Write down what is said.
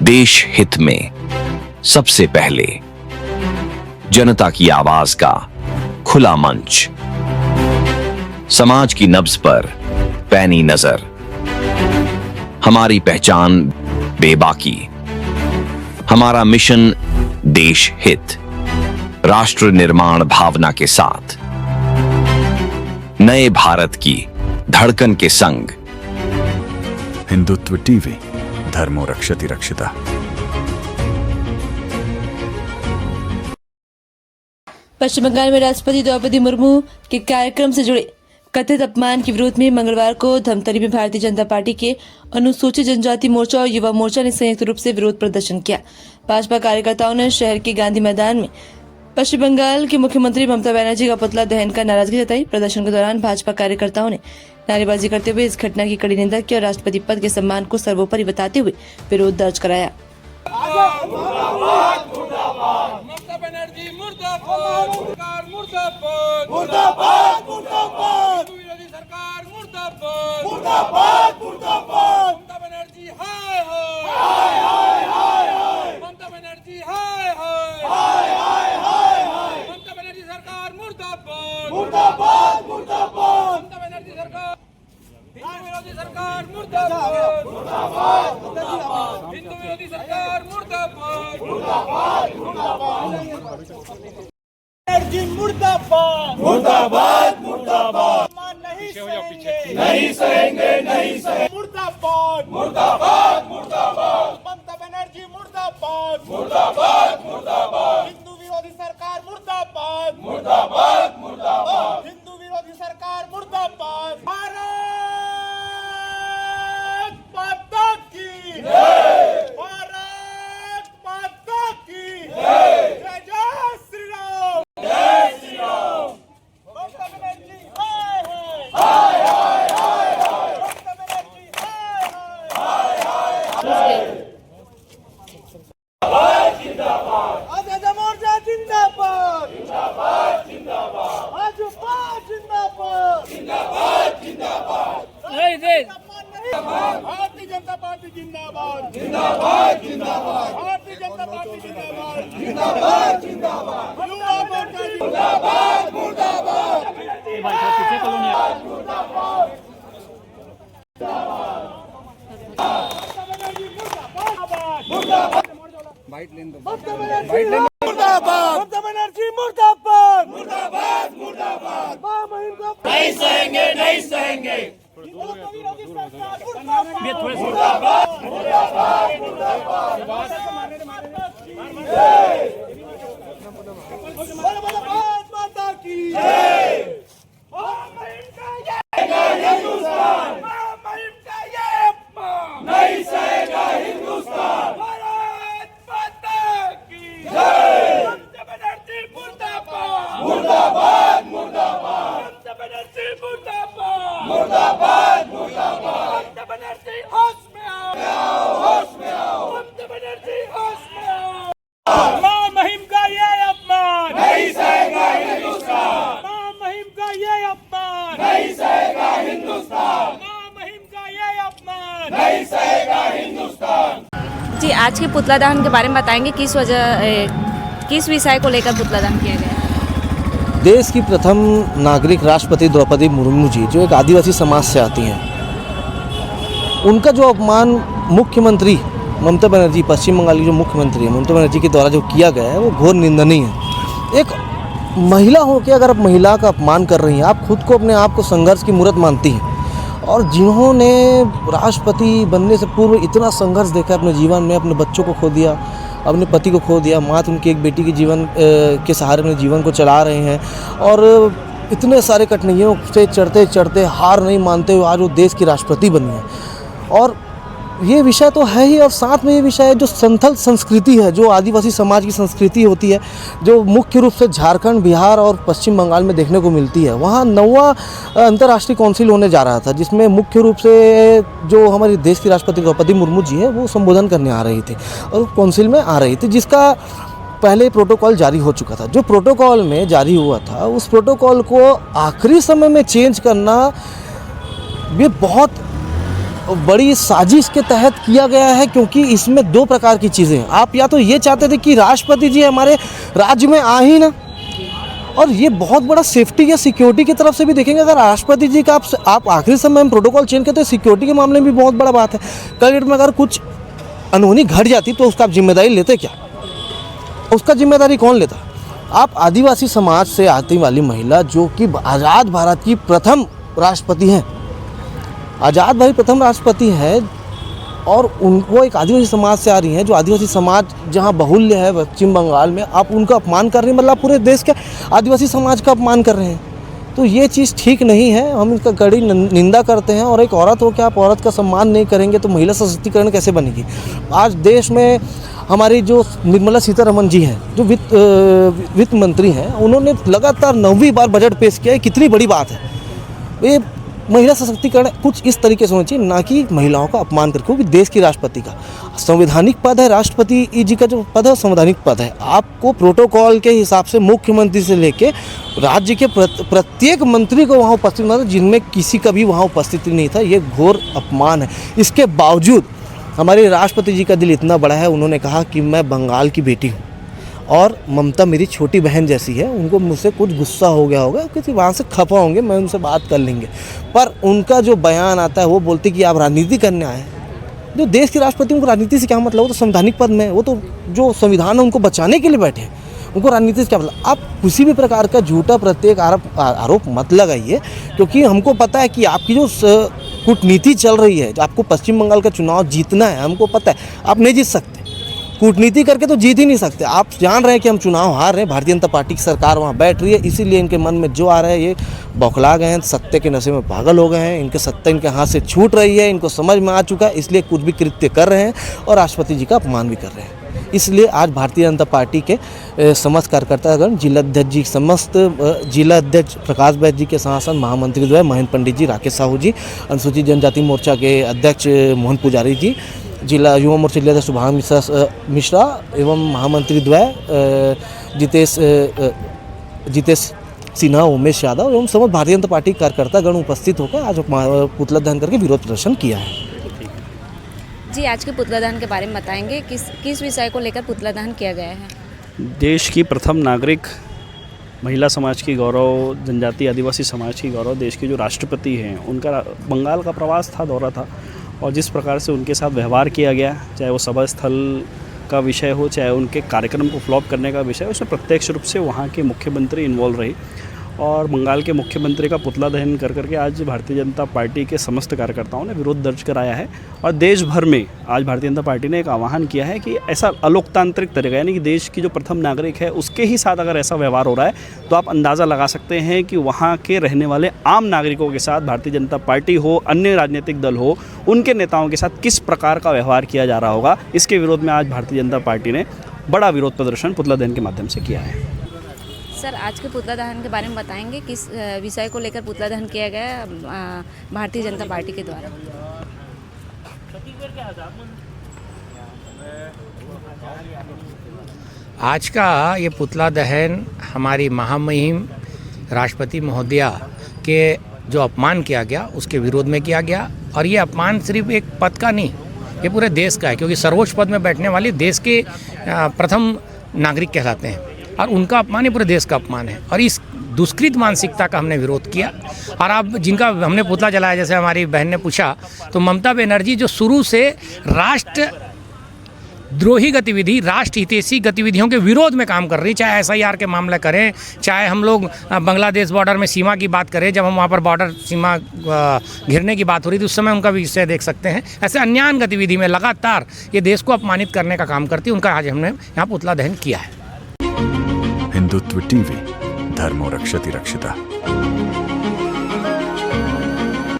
देश हित में सबसे पहले जनता की आवाज का खुला मंच, समाज की नब्ज पर पैनी नजर, हमारी पहचान बेबाकी, हमारा मिशन देश हित, राष्ट्र निर्माण भावना के साथ नए भारत की धड़कन के संग। हिंदुत्व टीवी, धर्मो रक्षति रक्षिता। पश्चिम बंगाल में राष्ट्रपति द्रौपदी मुर्मू के कार्यक्रम से जुड़े कथित अपमान के विरोध में मंगलवार को धमतरी में भारतीय जनता पार्टी के अनुसूचित जनजाति मोर्चा और युवा मोर्चा ने संयुक्त रूप से विरोध प्रदर्शन किया। भाजपा कार्यकर्ताओं ने शहर के गांधी मैदान में पश्चिम बंगाल के मुख्यमंत्री ममता बनर्जी का पुतला दहन कर नाराजगी जताई। प्रदर्शन के दौरान भाजपा कार्यकर्ताओं ने नारेबाजी करते हुए इस घटना की कड़ी निंदा की और राष्ट्रपति पद के सम्मान को सर्वोपरि बताते हुए विरोध दर्ज कराया। ममता बनर्जी मुर्दाबाद, सरकार मुर्दाबाद, मुर्दाबाद मुर्दाबाद, विरोधी सरकार मुर्दाबाद, मुर्दाबाद मुर्दाबाद, ममता बनर्जी हाय हाय, हाय हाय हाय हाय, ममता बनर्जी हाय हाय, हाय हाय हाय हाय, ममता बनर्जी सरकार मुर्दाबाद, मुर्दाबाद मुर्दाबाद, ममता बनर्जी सरकार, हिंदू विरोधी सरकार मुर्दाबाद, मुर्दाबाद मुर्दाबाद, हिंदू विरोधी सरकार मुर्दाबाद, मुर्दाबाद मुर्दाबाद, बनर्जी मुर्दाबाद, मुर्दाबाद मुर्दाबाद, नहीं सहेंगे नहीं सहेंगे नहीं सहेंगे, मुर्दाबाद मुर्दाबाद मुर्दाबाद, ममता बनर्जी मुर्दाबाद, मुर्दाबाद मुर्दाबाद, हिंदू विरोधी सरकार मुर्दाबाद, मुर्दाबाद मुर्दाबाद, हिंदू विरोधी सरकार मुर्दाबाद। भारत माता की जय, भारत माता की जय, जय जय श्री राम, जय श्री राम। ममता बनर्जी हाय हाय, हाय हाय हाय हाय, ममता बनर्जी हाय हाय, हाय हाय हाय, जिंदाबाद आजाद मोर्चा जिंदाबाद, जिंदाबाद जिंदाबाद, भाजपा जिंदाबाद, जिंदाबाद जिंदाबाद, भारतीय जनता पार्टी जिंदाबाद, जिंदाबाद जिंदाबाद, भारतीय जनता पार्टी जिंदाबाद, जिंदाबाद जिंदाबाद, युवा मोर्चा जिंदाबाद, मुर्दाबाद ममता बनर्जी मुर्दाबाद, मुर्दाबाद मुर्दाबाद, नहीं सहेंगे नहीं सहेंगे, मुर्दाबाद मुर्दाबाद मुर्दाबाद, भारत माता की जय, हिंदुस्तान नहीं सहेगा हिंदुस्तान, भारत माता की जय, ममता बनर्जी मुर्दाबाद, मुर्दाबाद मुर्दाबाद, ममता बनर्जी मुर्दाबाद, मुर्दाबाद मुर्दाबाद, ममता बनर्जी होश में आओ, होश में आओ, ममता बनर्जी होश में आओ। मां महिम का ये अपमान नहीं सहेगा हिंदुस्तान, मां महिम का ये अपमान नहीं सहेगा हिंदुस्तान, मां महिम का ये अपमान नहीं सहेगा हिंदुस्तान। जी, आज के पुतला दहन के बारे में बताएंगे, किस विषय को लेकर पुतला दहन किया गया? देश की प्रथम नागरिक राष्ट्रपति द्रौपदी मुर्मू जी, जो एक आदिवासी समाज से आती हैं, उनका जो अपमान मुख्यमंत्री ममता बनर्जी, पश्चिम बंगाल की जो मुख्यमंत्री है ममता बनर्जी के द्वारा जो किया गया है, वो घोर निंदनीय है। एक महिला हो के अगर आप महिला का अपमान कर रही हैं, आप खुद को अपने आप को संघर्ष की मूर्त मानती हैं, और जिन्होंने राष्ट्रपति बनने से पूर्व इतना संघर्ष देखा अपने जीवन में, अपने बच्चों को खो दिया, अपने पति को खो दिया, मात्र उनकी एक बेटी के जीवन के सहारे अपने जीवन को चला रहे हैं, और इतने सारे कठिनाइयों से चढ़ते चढ़ते हार नहीं मानते हुए आज वो देश की राष्ट्रपति बनी है। और ये विषय तो है ही, और साथ में ये विषय है जो संथल संस्कृति है, जो आदिवासी समाज की संस्कृति होती है, जो मुख्य रूप से झारखंड, बिहार और पश्चिम बंगाल में देखने को मिलती है। वहाँ 9वां अंतर्राष्ट्रीय काउंसिल होने जा रहा था, जिसमें मुख्य रूप से जो हमारे देश की राष्ट्रपति द्रौपदी मुर्मू जी है, वो संबोधन करने आ रही थी और काउंसिल में आ रही थी, जिसका पहले प्रोटोकॉल जारी हो चुका था। जो प्रोटोकॉल में जारी हुआ था, उस प्रोटोकॉल को आखिरी समय में चेंज करना ये बहुत बड़ी साजिश के तहत किया गया है, क्योंकि इसमें दो प्रकार की चीज़ें हैं। आप या तो ये चाहते थे कि राष्ट्रपति जी हमारे राज्य में आ ही ना, और ये बहुत बड़ा सेफ्टी या सिक्योरिटी की तरफ से भी देखेंगे। अगर राष्ट्रपति जी का आप आखिरी समय में प्रोटोकॉल चेंज करते, तो सिक्योरिटी के मामले में भी बहुत बड़ा बात है। कल में अगर कुछ अनहोनी घट जाती तो उसका आप जिम्मेदारी लेते क्या? उसका जिम्मेदारी कौन लेता? आप आदिवासी समाज से आती वाली महिला जो कि आज़ाद भारत की प्रथम राष्ट्रपति हैं, आज़ाद भारत प्रथम राष्ट्रपति हैं, और उनको एक आदिवासी समाज से आ रही हैं, जो आदिवासी समाज जहां बाहुल्य है पश्चिम बंगाल में, आप उनका अपमान कर रहे हैं। मतलब पूरे देश के आदिवासी समाज का अपमान कर रहे हैं। तो ये चीज़ ठीक नहीं है, हम इसका कड़ी निंदा करते हैं। और एक औरत हो के आप औरत का सम्मान नहीं करेंगे तो महिला सशक्तिकरण कैसे बनेगी? आज देश में हमारी जो निर्मला सीतारमण जी हैं, जो वित्त मंत्री हैं, उन्होंने लगातार 9वीं बार बजट पेश किया है। कितनी बड़ी बात है ये। महिला सशक्तिकरण कुछ इस तरीके से होना चाहिए, ना कि महिलाओं का अपमान करके। वो भी देश की राष्ट्रपति का संवैधानिक पद है। राष्ट्रपति जी का जो पद है संवैधानिक पद है। आपको प्रोटोकॉल के हिसाब से मुख्यमंत्री से लेके राज्य के प्रत्येक मंत्री को वहाँ उपस्थित होना था, जिनमें किसी का भी वहाँ उपस्थिति नहीं था। ये घोर अपमान है। इसके बावजूद हमारे राष्ट्रपति जी का दिल इतना बड़ा है, उन्होंने कहा कि मैं बंगाल की बेटी हूँ और ममता मेरी छोटी बहन जैसी है। उनको मुझसे कुछ गुस्सा हो गया होगा, क्योंकि वहाँ से खफा होंगे, मैं उनसे बात कर लेंगे। पर उनका जो बयान आता है वो बोलते कि आप राजनीति करने आए हैं। जो देश के राष्ट्रपति, उनको राजनीति से क्या मतलब? वो तो संवैधानिक पद में, वो तो जो संविधान है उनको बचाने के लिए बैठे हैं। उनको राजनीति से क्या मतलब? आप किसी भी प्रकार का झूठा प्रत्येक आरोप मत लगाइए, क्योंकि हमको पता है कि आपकी जो कूटनीति चल रही है, आपको पश्चिम बंगाल का चुनाव जीतना है, हमको पता है। आप नहीं जीत सकते, कूटनीति करके तो जीत ही नहीं सकते। आप जान रहे हैं कि हम चुनाव हार रहे हैं, भारतीय जनता पार्टी की सरकार वहाँ बैठ रही है, इसीलिए इनके मन में जो आ रहा है ये बौखला गए हैं, सत्ते के नशे में पागल हो गए हैं। इनके सत्ता इनके हाथ से छूट रही है, इनको समझ में आ चुका है, इसलिए कुछ भी कृत्य कर रहे हैं और राष्ट्रपति जी का अपमान भी कर रहे हैं। इसलिए आज भारतीय जनता पार्टी के समस्त कार्यकर्तागण, जिलाध्यक्ष जी, समस्त जिलाध्यक्ष प्रकाश बैद जी के साथ साथ महामंत्री द्वय महेंद्र पंडित जी, राकेश साहू जी, अनुसूचित जनजाति मोर्चा के अध्यक्ष मोहन पुजारी जी, जिला युवा मोर्चा जिलाध्यक्ष शुभांग मिश्रा एवं महामंत्री द्वय जितेश सिन्हा, उमेश यादव एवं समस्त भारतीय जनता पार्टी कार्यकर्तागण उपस्थित होकर आज पुतला दहन करके विरोध प्रदर्शन किया है। जी, आज के पुतला दहन के बारे में बताएंगे, किस विषय को लेकर पुतला दहन किया गया है? देश की प्रथम नागरिक, महिला समाज की गौरव, जनजाति आदिवासी समाज की गौरव, देश के जो राष्ट्रपति हैं, उनका बंगाल का प्रवास था, दौरा था, और जिस प्रकार से उनके साथ व्यवहार किया गया, चाहे वो सभा स्थल का विषय हो, चाहे उनके कार्यक्रम को फ्लॉप करने का विषय, उसमें प्रत्यक्ष रूप से वहाँ के मुख्यमंत्री इन्वॉल्व रही। और बंगाल के मुख्यमंत्री का पुतला दहन कर करके आज भारतीय जनता पार्टी के समस्त कार्यकर्ताओं ने विरोध दर्ज कराया है। और देश भर में आज भारतीय जनता पार्टी ने एक आह्वान किया है कि ऐसा अलोकतांत्रिक तरीका, यानी कि देश की जो प्रथम नागरिक है उसके ही साथ अगर ऐसा व्यवहार हो रहा है, तो आप अंदाज़ा लगा सकते हैं कि वहाँ के रहने वाले आम नागरिकों के साथ भारतीय जनता पार्टी हो, अन्य राजनीतिक दल हो, उनके नेताओं के साथ किस प्रकार का व्यवहार किया जा रहा होगा। इसके विरोध में आज भारतीय जनता पार्टी ने बड़ा विरोध प्रदर्शन पुतला दहन के माध्यम से किया है। सर, आज के पुतला दहन के बारे में बताएंगे, किस विषय को लेकर पुतला दहन किया गया भारतीय जनता पार्टी के द्वारा? आज का ये पुतला दहन हमारी महामहिम राष्ट्रपति महोदया के जो अपमान किया गया उसके विरोध में किया गया। और ये अपमान सिर्फ एक पद का नहीं, ये पूरे देश का है, क्योंकि सर्वोच्च पद में बैठने वाले देश के प्रथम नागरिक कहलाते हैं, और उनका अपमान ही पूरे देश का अपमान है। और इस दुष्कृत मानसिकता का हमने विरोध किया। और अब जिनका हमने पुतला जलाया, जैसे हमारी बहन ने पूछा, तो ममता बनर्जी जो शुरू से राष्ट्र द्रोही गतिविधि, राष्ट्र हितैषी गतिविधियों के विरोध में काम कर रही, चाहे SIR के मामला करें, चाहे हम लोग बांग्लादेश बॉर्डर में सीमा की बात करें, जब हम वहाँ पर बॉर्डर सीमा घिरने की बात हो रही थी उस समय उनका विषय देख सकते हैं। ऐसे अन्याय गतिविधि में लगातार ये देश को अपमानित करने का काम करती है, उनका आज हमने यहाँ पुतला दहन किया है। हिंदुत्व टीवी, धर्मो रक्षति रक्षिता।